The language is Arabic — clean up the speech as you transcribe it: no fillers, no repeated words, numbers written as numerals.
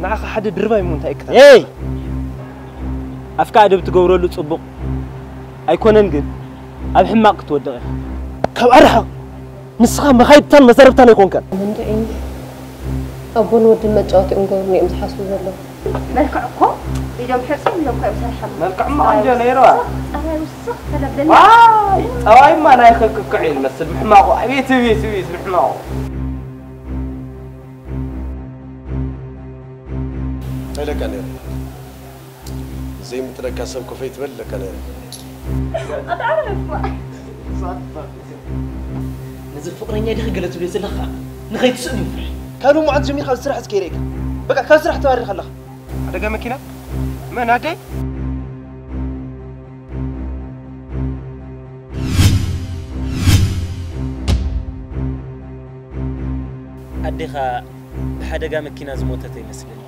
نعخ حد دربا يمون تأكد إيه أفكار بتجوروا له تصبغ أيكونن جد أبي حماق تودعه كوارها نسخة ما خايب تان مزرب تان يكون كان من دعين أبون ود المجاوات أنقرني أمزحسوا له مالكعكم اليوم حرصين اليوم كيف سالحم مالك عم عندي أنا يروح أنا وسخ أنا بدنا واي ما أنا يخك كعيل مثل محماق بيت محماق لك أنا زي مترك قسم كفيت بلك أنا أتعرف نزل فقرني يدخل قلت لي زلخة نخيت سؤني فرح كانوا معد جميع خلص سرح سكيريك بقى كان سرح تواري خلخ هذا قام ماكينة ما نادي أديها بحدا قام ماكينة زموتة يمثلني